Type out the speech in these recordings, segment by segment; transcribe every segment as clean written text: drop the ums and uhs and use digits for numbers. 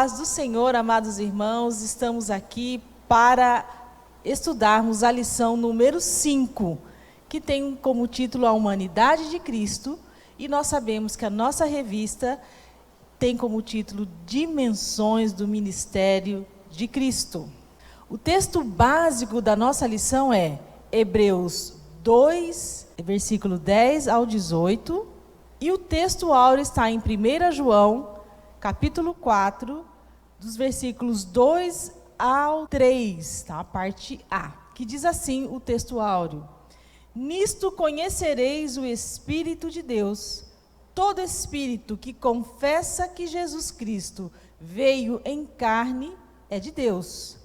paz do Senhor, amados irmãos, estamos aqui para estudarmos a lição número 5, que tem como título A Humanidade de Cristo, e nós sabemos que a nossa revista tem como título Dimensões do Ministério de Cristo. O texto básico da nossa lição é Hebreus 2, versículo 10 ao 18, e o texto áureo está em 1 João, capítulo 4, dos versículos 2 ao 3, tá? A parte A, que diz assim o texto áureo: Nisto conhecereis o Espírito de Deus. Todo espírito que confessa que Jesus Cristo veio em carne é de Deus.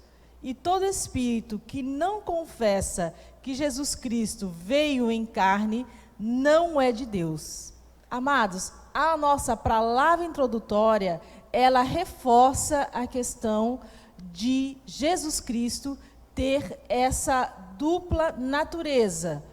E todo espírito que não confessa que Jesus Cristo veio em carne não é de Deus. Amados, a nossa palavra introdutória, ela reforça a questão de Jesus Cristo ter essa dupla natureza.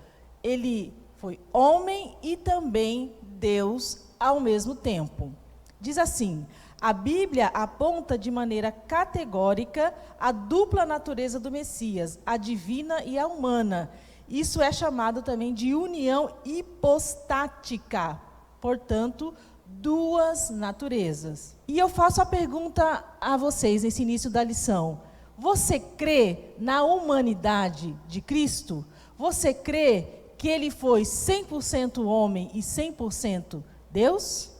Ele foi homem e também Deus ao mesmo tempo. Diz assim: a Bíblia aponta de maneira categórica a dupla natureza do Messias, a divina e a humana. Isso é chamado também de união hipostática. Portanto, duas naturezas. E eu faço a pergunta a vocês nesse início da lição: você crê na humanidade de Cristo? Você crê que ele foi 100% homem e 100% Deus?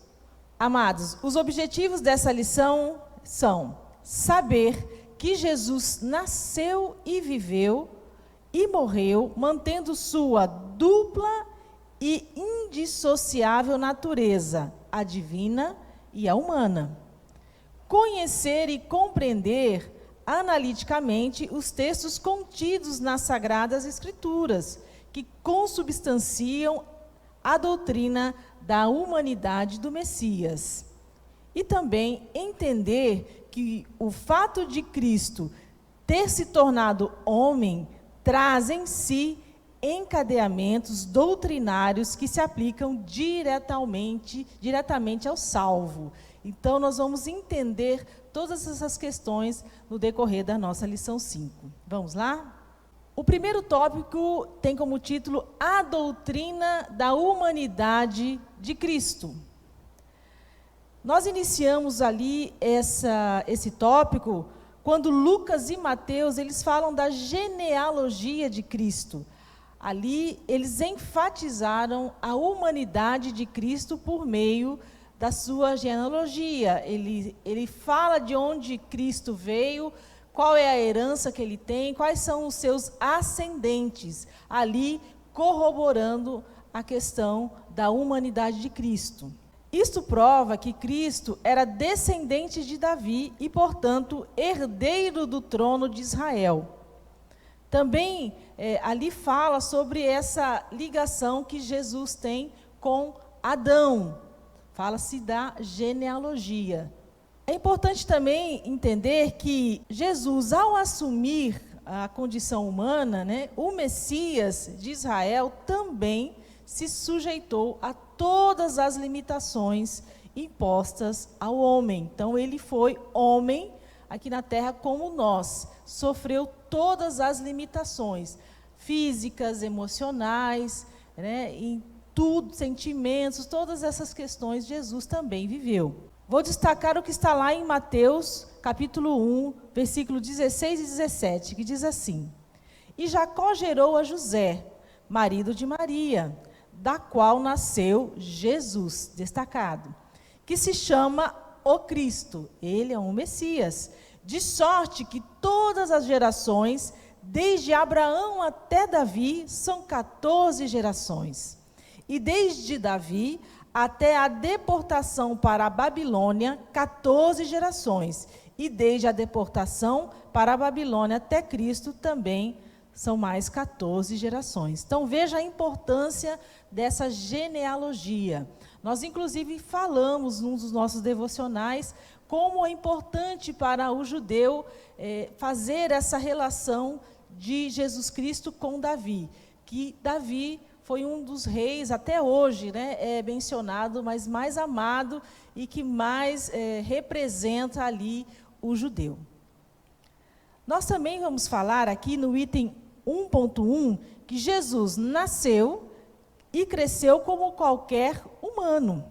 Amados, os objetivos dessa lição são saber que Jesus nasceu e viveu e morreu, mantendo sua dupla e indissociável natureza, a divina e a humana. Conhecer e compreender analiticamente os textos contidos nas Sagradas Escrituras, que consubstanciam a doutrina da humanidade do Messias. E também entender que o fato de Cristo ter se tornado homem traz em si encadeamentos doutrinários que se aplicam diretamente ao salvo. Então, nós vamos entender todas essas questões no decorrer da nossa lição 5. Vamos lá? O primeiro tópico tem como título A Doutrina da Humanidade de Cristo. Nós iniciamos ali esse tópico quando Lucas e Mateus eles falam da genealogia de Cristo. Ali eles enfatizaram a humanidade de Cristo por meio da sua genealogia. Ele fala de onde Cristo veio, qual é a herança que ele tem, quais são os seus ascendentes, ali corroborando a questão da humanidade de Cristo. Isto prova que Cristo era descendente de Davi e, portanto, herdeiro do trono de Israel. Também ali fala sobre essa ligação que Jesus tem com Adão. Fala-se da genealogia. É importante também entender que Jesus, ao assumir a condição humana, o Messias de Israel também se sujeitou a todas as limitações impostas ao homem. Então, ele foi homem aqui na terra como nós, sofreu todas as limitações físicas, emocionais, em tudo, sentimentos, todas essas questões Jesus também viveu. Vou destacar o que está lá em Mateus, capítulo 1, versículo 16 e 17, que diz assim: E Jacó gerou a José, marido de Maria, da qual nasceu Jesus, destacado, que se chama o Cristo, ele é um Messias, de sorte que todas as gerações, desde Abraão até Davi, são 14 gerações. E desde Davi até a deportação para a Babilônia, 14 gerações. E desde a deportação para a Babilônia até Cristo também são mais 14 gerações. Então, veja a importância dessa genealogia. Nós, inclusive, falamos num dos nossos devocionais como é importante para o judeu fazer essa relação de Jesus Cristo com Davi. Que Davi foi um dos reis, até hoje, né, é mencionado, mas mais amado e que mais representa ali o judeu. Nós também vamos falar aqui no item 1.1 que Jesus nasceu e cresceu como qualquer humano.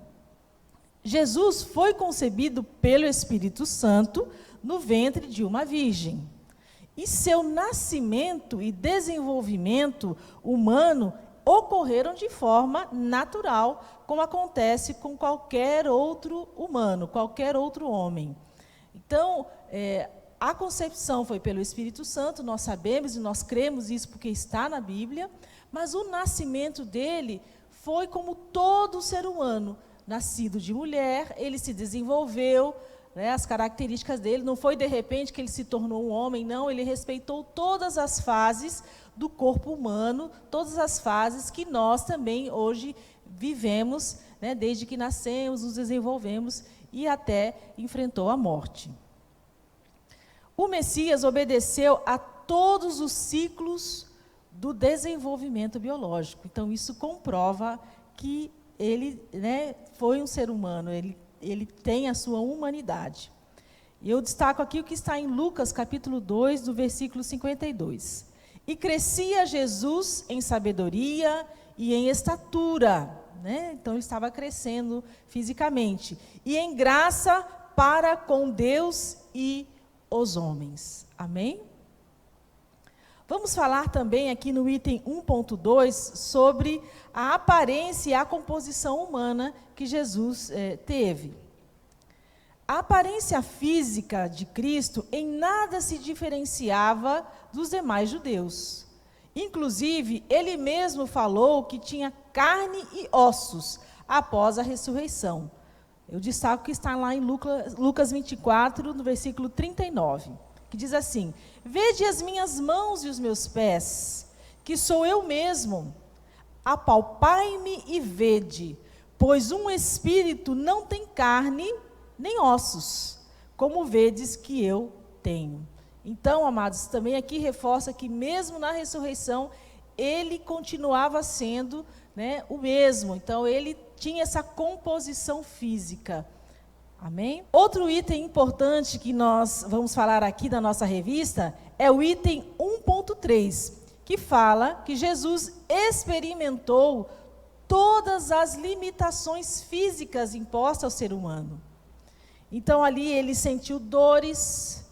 Jesus foi concebido pelo Espírito Santo no ventre de uma virgem. E seu nascimento e desenvolvimento humano ocorreram de forma natural, como acontece com qualquer outro humano, qualquer outro homem. Então, a concepção foi pelo Espírito Santo, nós sabemos e nós cremos isso porque está na Bíblia, mas o nascimento dele foi como todo ser humano, nascido de mulher, ele se desenvolveu, né, as características dele, não foi de repente que ele se tornou um homem, não, ele respeitou todas as fases do corpo humano, todas as fases que nós também hoje vivemos, né, desde que nascemos, nos desenvolvemos e até enfrentou a morte. O Messias obedeceu a todos os ciclos do desenvolvimento biológico, então isso comprova que ele, né, foi um ser humano, ele tem a sua humanidade. Eu destaco aqui o que está em Lucas, capítulo 2, do versículo 52. E crescia Jesus em sabedoria e em estatura, né? Então ele estava crescendo fisicamente, e em graça para com Deus e os homens. Amém? Vamos falar também aqui no item 1.2 sobre a aparência e a composição humana que Jesus teve. A aparência física de Cristo em nada se diferenciava dos demais judeus. Inclusive, ele mesmo falou que tinha carne e ossos após a ressurreição. Eu destaco que está lá em Lucas 24, no versículo 39. Que diz assim: vede as minhas mãos e os meus pés, que sou eu mesmo. Apalpai-me e vede, pois um espírito não tem carne nem ossos, como vedes que eu tenho. Então, amados, também aqui reforça que mesmo na ressurreição, ele continuava sendo, né, o mesmo. Então, ele tinha essa composição física. Amém? Outro item importante que nós vamos falar aqui da nossa revista é o item 1.3, que fala que Jesus experimentou todas as limitações físicas impostas ao ser humano. Então, ali ele sentiu dores,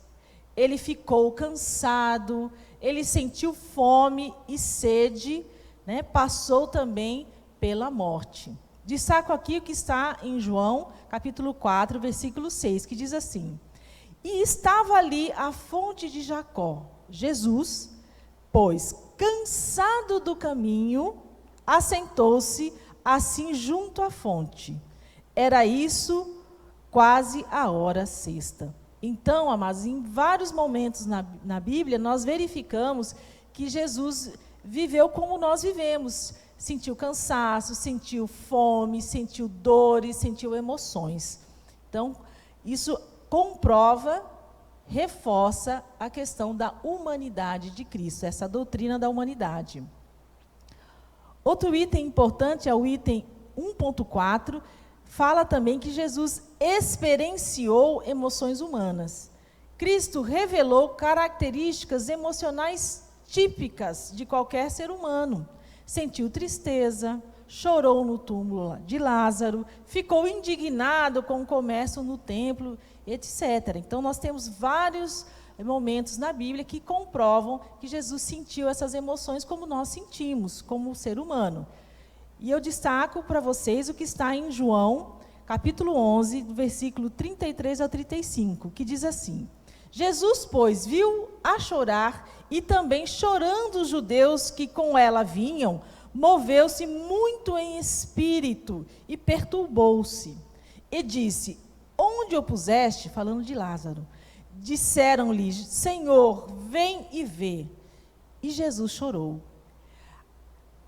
ele ficou cansado, ele sentiu fome e sede, né? Passou também pela morte. Destaco aqui o que está em João, capítulo 4, versículo 6, que diz assim: e estava ali a fonte de Jacó. Jesus, pois, cansado do caminho, assentou-se assim junto à fonte. Era isso quase a hora sexta. Então, amados, em vários momentos na Bíblia, nós verificamos que Jesus viveu como nós vivemos. Sentiu cansaço, sentiu fome, sentiu dores, sentiu emoções. Então, isso comprova, reforça a questão da humanidade de Cristo, essa doutrina da humanidade. Outro item importante é o item 1.4, fala também que Jesus experienciou emoções humanas. Cristo revelou características emocionais típicas de qualquer ser humano. Sentiu tristeza, chorou no túmulo de Lázaro, ficou indignado com o comércio no templo, etc. Então, nós temos vários momentos na Bíblia que comprovam que Jesus sentiu essas emoções como nós sentimos, como ser humano. E eu destaco para vocês o que está em João, capítulo 11, do versículo 33 ao 35, que diz assim: Jesus, pois, viu-a chorar, e também chorando os judeus que com ela vinham, moveu-se muito em espírito e perturbou-se. E disse: onde o puseste? Falando de Lázaro. Disseram-lhe: Senhor, vem e vê. E Jesus chorou.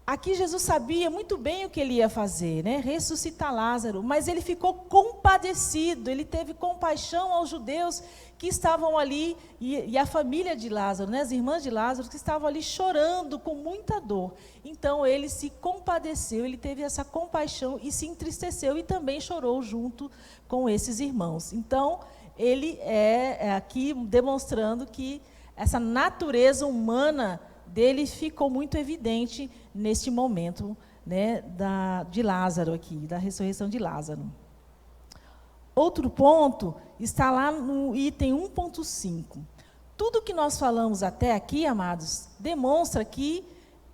aqui Jesus sabia muito bem o que ele ia fazer, né? Ressuscitar Lázaro, mas ele ficou compadecido, ele teve compaixão aos judeus que estavam ali, e a família de Lázaro, né? As irmãs de Lázaro, que estavam ali chorando com muita dor. Então ele se compadeceu, ele teve essa compaixão e se entristeceu e também chorou junto com esses irmãos. Então ele é aqui demonstrando que essa natureza humana dele ficou muito evidente neste momento, né, de Lázaro aqui, da ressurreição de Lázaro. Outro ponto está lá no item 1.5. Tudo que nós falamos até aqui, amados, demonstra que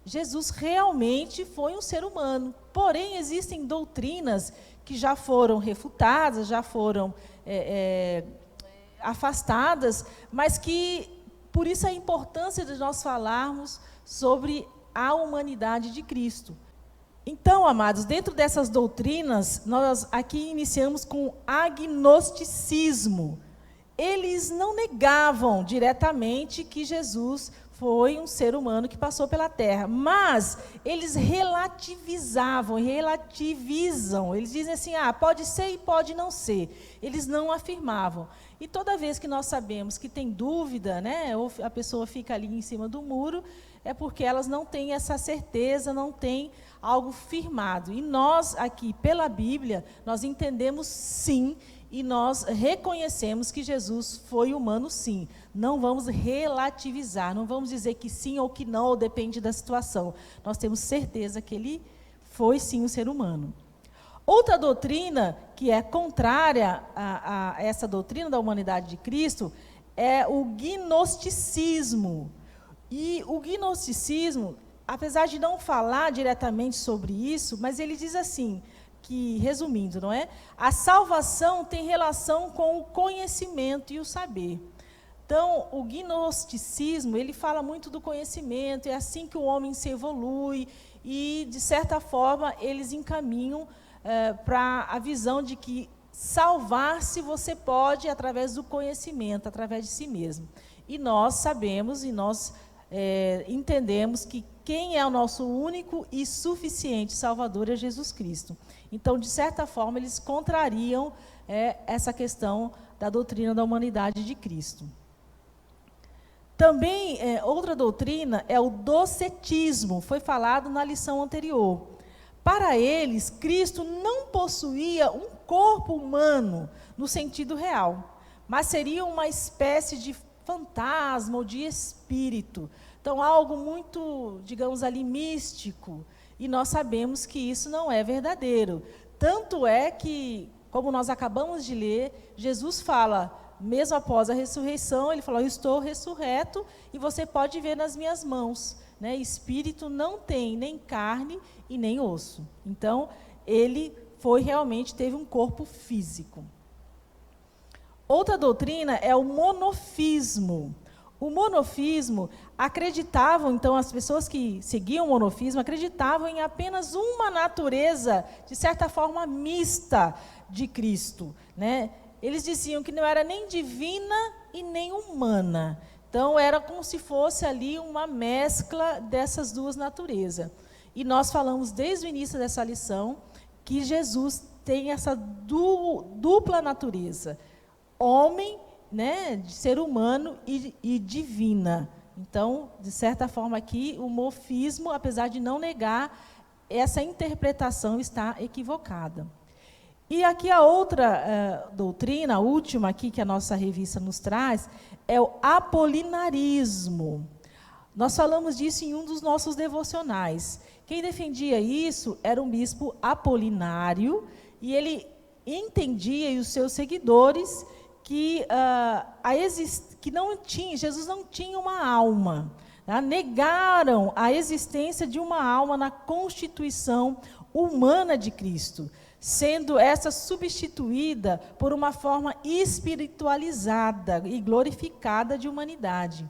Jesus realmente foi um ser humano. Porém, existem doutrinas que já foram refutadas, já foram afastadas, mas que, por isso a importância de nós falarmos sobre a humanidade de Cristo. Então, amados, dentro dessas doutrinas, nós aqui iniciamos com agnosticismo. Eles não negavam diretamente que Jesus foi um ser humano que passou pela Terra, mas eles relativizam, eles dizem assim, pode ser e pode não ser. Eles não afirmavam. E toda vez que nós sabemos que tem dúvida, né, ou a pessoa fica ali em cima do muro, é porque elas não têm essa certeza, não têm algo firmado. E nós aqui, pela Bíblia, nós entendemos sim, e nós reconhecemos que Jesus foi humano sim. Não vamos relativizar, não vamos dizer que sim ou que não, ou depende da situação. Nós temos certeza que ele foi sim um ser humano. Outra doutrina que é contrária a essa doutrina da humanidade de Cristo é o gnosticismo. E o gnosticismo, apesar de não falar diretamente sobre isso, mas ele diz assim, que, resumindo, não é? A salvação tem relação com o conhecimento e o saber. Então, o gnosticismo, ele fala muito do conhecimento, é assim que o homem se evolui, e, de certa forma, eles encaminham para a visão de que salvar-se você pode através do conhecimento, através de si mesmo. E nós sabemos, e nós entendemos que quem é o nosso único e suficiente Salvador é Jesus Cristo. Então, de certa forma, eles contrariam essa questão da doutrina da humanidade de Cristo. Também, outra doutrina é o docetismo, foi falado na lição anterior. Para eles, Cristo não possuía um corpo humano no sentido real, mas seria uma espécie de fantasma ou de espírito. Então, algo muito, digamos ali, místico. E nós sabemos que isso não é verdadeiro. Tanto é que, como nós acabamos de ler, Jesus fala, mesmo após a ressurreição, ele falou, eu estou ressurreto e você pode ver nas minhas mãos. Né? Espírito não tem nem carne e nem osso. Então, ele teve um corpo físico. Outra doutrina é o monofismo. O monofismo acreditavam, então, as pessoas que seguiam o monofismo acreditavam em apenas uma natureza, de certa forma, mista de Cristo. Né? Eles diziam que não era nem divina e nem humana. Então, era como se fosse ali uma mescla dessas duas naturezas. E nós falamos desde o início dessa lição que Jesus tem essa dupla natureza. Homem, né, de ser humano e divina. Então, de certa forma aqui, o mofismo, apesar de não negar, essa interpretação está equivocada. E aqui a outra doutrina, a última aqui que a nossa revista nos traz, é o apolinarismo. Nós falamos disso em um dos nossos devocionais. Quem defendia isso era um bispo Apolinário, e ele entendia, e os seus seguidores, que Jesus não tinha uma alma. Tá? Negaram a existência de uma alma na constituição humana de Cristo, sendo essa substituída por uma forma espiritualizada e glorificada de humanidade.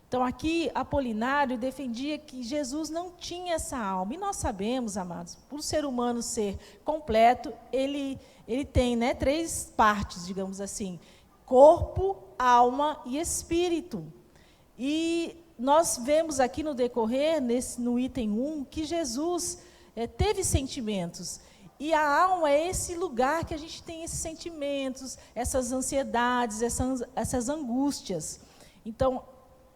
Então, aqui, Apolinário defendia que Jesus não tinha essa alma. E nós sabemos, amados, por o ser humano ser completo, ele tem, né, 3 partes, digamos assim: corpo, alma e espírito. E nós vemos aqui no decorrer, no item 1, que Jesus teve sentimentos. E a alma é esse lugar que a gente tem esses sentimentos, essas ansiedades, essas angústias. Então,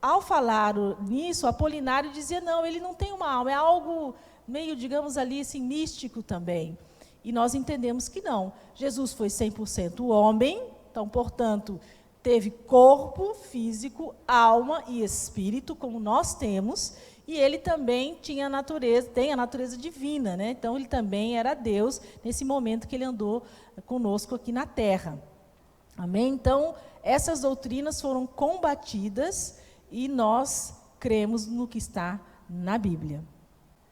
ao falar nisso, Apolinário dizia, não, ele não tem uma alma, é algo meio, digamos ali, assim, místico também. E nós entendemos que não. Jesus foi 100% homem, então, portanto, teve corpo físico, alma e espírito, como nós temos, e ele também tem a natureza divina, né? Então, ele também era Deus nesse momento que ele andou conosco aqui na Terra. Amém? Então, essas doutrinas foram combatidas e nós cremos no que está na Bíblia.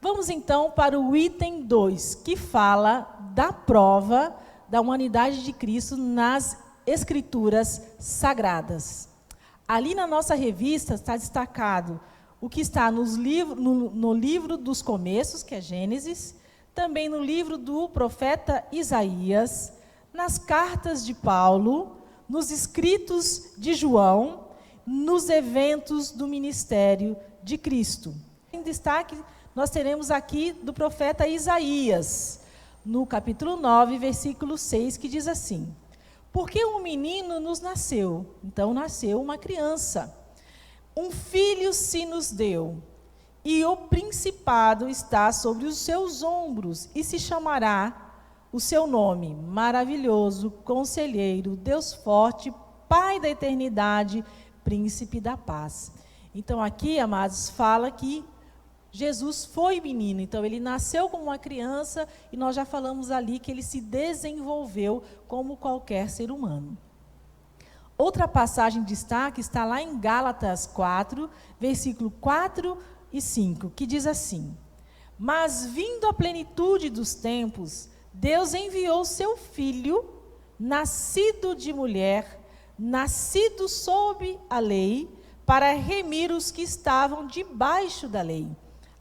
Vamos, então, para o item 2, que fala da prova da humanidade de Cristo nas Escrituras Sagradas. Ali na nossa revista está destacado o que está no livro dos começos, que é Gênesis, também no livro do profeta Isaías, nas cartas de Paulo, nos escritos de João, nos eventos do ministério de Cristo. Em destaque, nós teremos aqui do profeta Isaías, no capítulo 9, versículo 6, que diz assim: porque um menino nos nasceu, então nasceu uma criança, um filho se nos deu, e o principado está sobre os seus ombros, e se chamará o seu nome, Maravilhoso, Conselheiro, Deus Forte, Pai da Eternidade, Príncipe da Paz. Então aqui, amados, fala que Jesus foi menino, então ele nasceu como uma criança, e nós já falamos ali que ele se desenvolveu como qualquer ser humano. Outra passagem de destaque está lá em Gálatas 4, versículo 4 e 5, que diz assim: mas vindo a plenitude dos tempos, Deus enviou seu Filho, nascido de mulher, nascido sob a lei, para remir os que estavam debaixo da lei,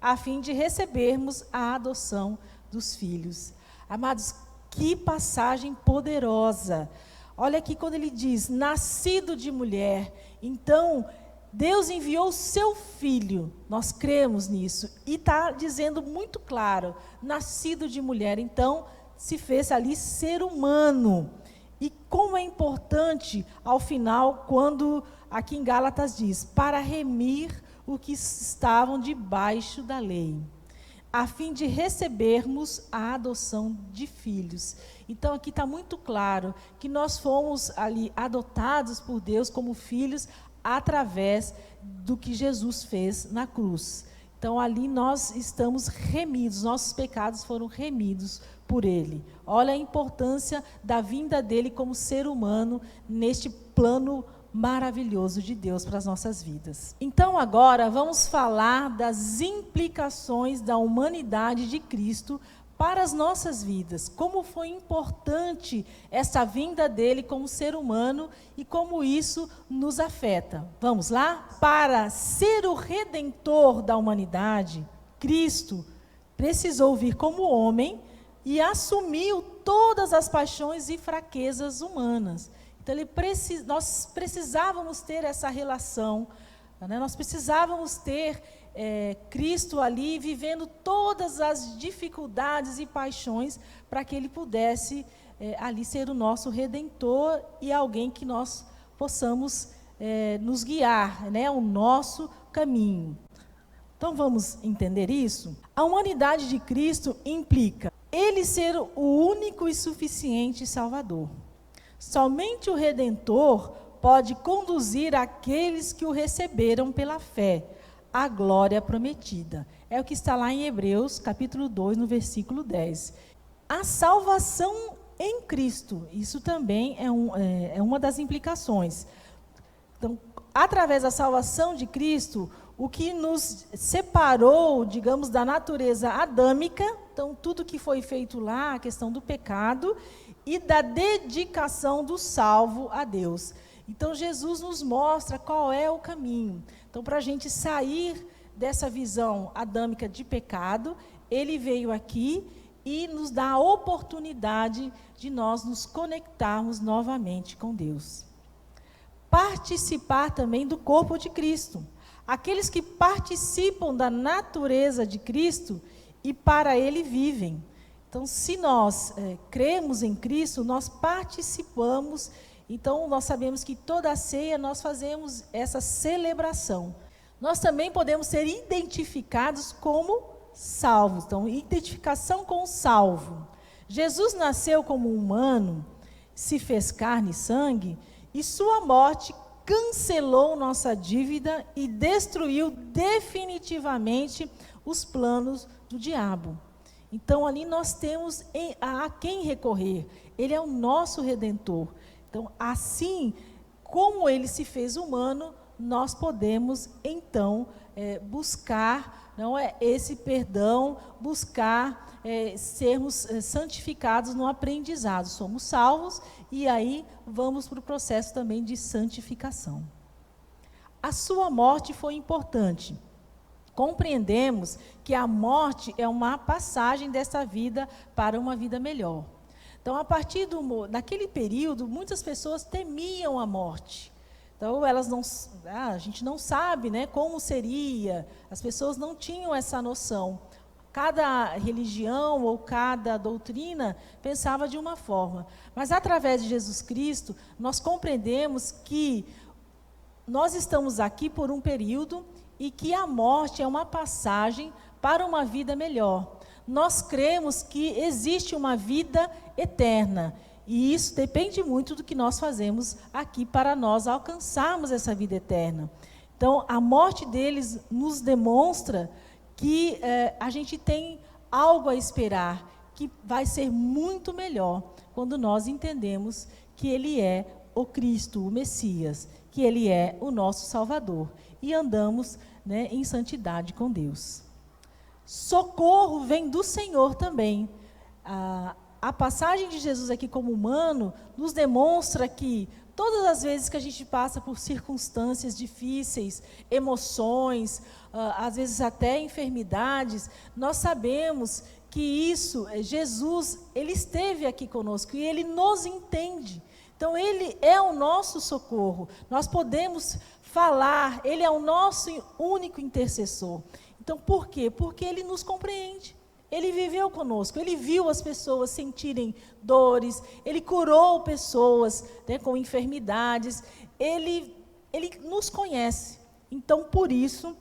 a fim de recebermos a adoção dos filhos. Amados, que passagem poderosa! Olha aqui quando ele diz, nascido de mulher. Então, Deus enviou o seu Filho, nós cremos nisso, e está dizendo muito claro, nascido de mulher, então, se fez ali ser humano. E como é importante, ao final, quando aqui em Gálatas diz, para remir os que estavam debaixo da lei, a fim de recebermos a adoção de filhos. Então, aqui está muito claro que nós fomos ali adotados por Deus como filhos através do que Jesus fez na cruz. Então, ali nós estamos remidos, nossos pecados foram remidos por Ele. Olha a importância da vinda dEle como ser humano neste plano maravilhoso de Deus para as nossas vidas. Então, agora, vamos falar das implicações da humanidade de Cristo para as nossas vidas. Como foi importante essa vinda dele como ser humano e como isso nos afeta. Vamos lá? Para ser o redentor da humanidade, Cristo precisou vir como homem e assumiu todas as paixões e fraquezas humanas. Então, nós precisávamos ter essa relação, né? Nós precisávamos ter Cristo ali vivendo todas as dificuldades e paixões para que Ele pudesse ali ser o nosso Redentor e alguém que nós possamos nos guiar, né? O nosso caminho. Então, vamos entender isso? A humanidade de Cristo implica Ele ser o único e suficiente Salvador. Somente o Redentor pode conduzir aqueles que o receberam pela fé à glória prometida. É o que está lá em Hebreus, capítulo 2, no versículo 10. A salvação em Cristo, isso também é uma das implicações. Então, através da salvação de Cristo, o que nos separou, digamos, da natureza adâmica, então tudo que foi feito lá, a questão do pecado, e da dedicação do salvo a Deus. Então, Jesus nos mostra qual é o caminho. Então, para a gente sair dessa visão adâmica de pecado, Ele veio aqui e nos dá a oportunidade de nós nos conectarmos novamente com Deus. Participar também do corpo de Cristo. aqueles que participam da natureza de Cristo e para Ele vivem. Então, se nós cremos em Cristo, nós participamos. Então, nós sabemos que toda a ceia nós fazemos essa celebração. Nós também podemos ser identificados como salvos. Então, identificação com o salvo. Jesus nasceu como humano, se fez carne e sangue, e sua morte cancelou nossa dívida e destruiu definitivamente os planos do diabo. Então, ali nós temos a quem recorrer. Ele é o nosso Redentor. Então, assim como ele se fez humano, nós podemos, então, buscar esse perdão, buscar sermos santificados no aprendizado. Somos salvos e aí vamos para o processo também de santificação. A sua morte foi importante. Compreendemos que a morte é uma passagem dessa vida para uma vida melhor. Então, a partir daquele período, muitas pessoas temiam a morte. Então, a gente não sabe, né, como seria, as pessoas não tinham essa noção. Cada religião ou cada doutrina pensava de uma forma. Mas, através de Jesus Cristo, nós compreendemos que nós estamos aqui por um período e que a morte é uma passagem para uma vida melhor. Nós cremos que existe uma vida eterna. E isso depende muito do que nós fazemos aqui para nós alcançarmos essa vida eterna. Então, a morte deles nos demonstra que a gente tem algo a esperar, que vai ser muito melhor quando nós entendemos que Ele é o Cristo, o Messias, que Ele é o nosso Salvador. E andamos, né, em santidade com Deus. Socorro vem do Senhor também. A passagem de Jesus aqui como humano nos demonstra que todas as vezes que a gente passa por circunstâncias difíceis, emoções, às vezes até enfermidades, nós sabemos que isso, Jesus, Ele esteve aqui conosco e Ele nos entende. Então, Ele é o nosso socorro. Nós podemos falar, Ele é o nosso único intercessor. Então, por quê? Porque Ele nos compreende. Ele viveu conosco, Ele viu as pessoas sentirem dores, Ele curou pessoas, né, com enfermidades, Ele nos conhece. Então, por isso,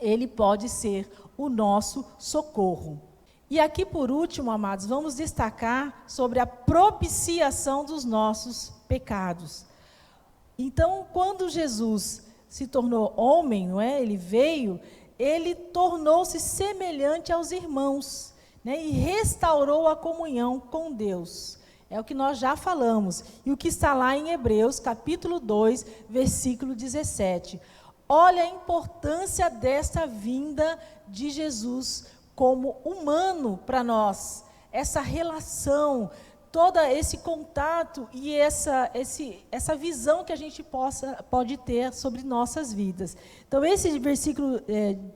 Ele pode ser o nosso socorro. E aqui, por último, amados, vamos destacar sobre a propiciação dos nossos pecados. Então, quando Jesus se tornou homem, não é? Ele veio, Ele tornou-se semelhante aos irmãos, né? E restaurou a comunhão com Deus. É o que nós já falamos. E o que está lá em Hebreus, capítulo 2, versículo 17. Olha a importância desta vinda de Jesus como humano para nós. Essa relação, todo esse contato e essa visão que a gente pode ter sobre nossas vidas. Então, esse versículo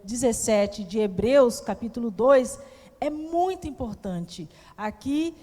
17 de Hebreus, capítulo 2, é muito importante. Aqui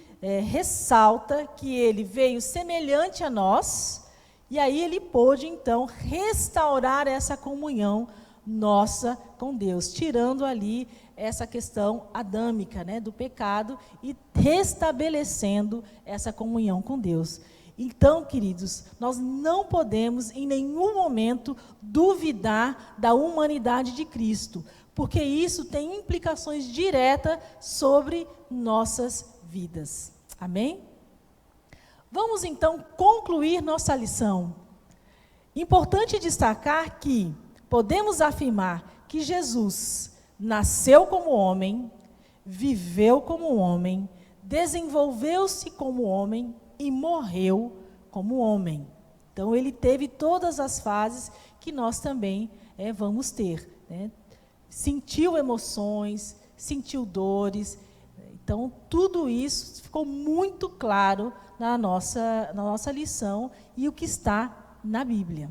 ressalta que Ele veio semelhante a nós, e aí Ele pôde, então, restaurar essa comunhão nossa com Deus, tirando ali essa questão adâmica, né, do pecado e restabelecendo essa comunhão com Deus. Então, queridos, nós não podemos em nenhum momento duvidar da humanidade de Cristo, porque isso tem implicações diretas sobre nossas vidas. Amém? Vamos então concluir nossa lição. Importante destacar que podemos afirmar que Jesus nasceu como homem, viveu como homem, desenvolveu-se como homem e morreu como homem. Então, Ele teve todas as fases que nós também vamos ter, né? Sentiu emoções, sentiu dores. Então, tudo isso ficou muito claro na nossa lição e o que está na Bíblia.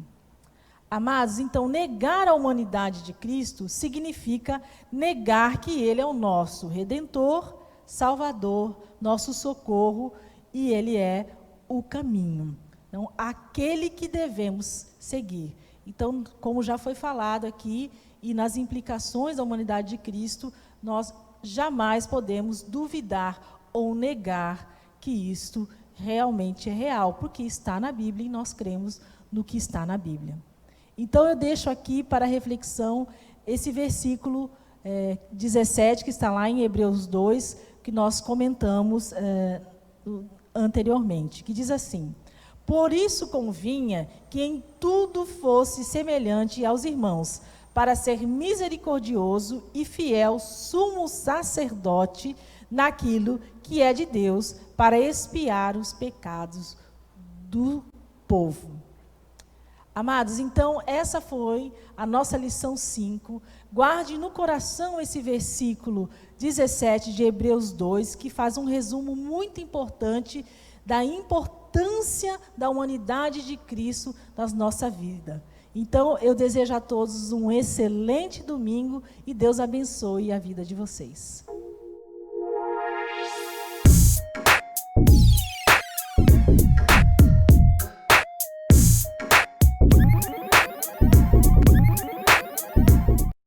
Amados, então, negar a humanidade de Cristo significa negar que Ele é o nosso Redentor, Salvador, nosso socorro, e Ele é o caminho. Então, aquele que devemos seguir. Então, como já foi falado aqui, e nas implicações da humanidade de Cristo, nós jamais podemos duvidar ou negar que isto realmente é real, porque está na Bíblia e nós cremos no que está na Bíblia. Então, eu deixo aqui para reflexão esse versículo 17, que está lá em Hebreus 2, que nós comentamos anteriormente, que diz assim: por isso convinha que em tudo fosse semelhante aos irmãos, para ser misericordioso e fiel sumo sacerdote naquilo que é de Deus, para expiar os pecados do povo. Amados, então essa foi a nossa lição 5. Guarde no coração esse versículo 17 de Hebreus 2, que faz um resumo muito importante da importância da humanidade de Cristo na nossa vida. Então, eu desejo a todos um excelente domingo e Deus abençoe a vida de vocês.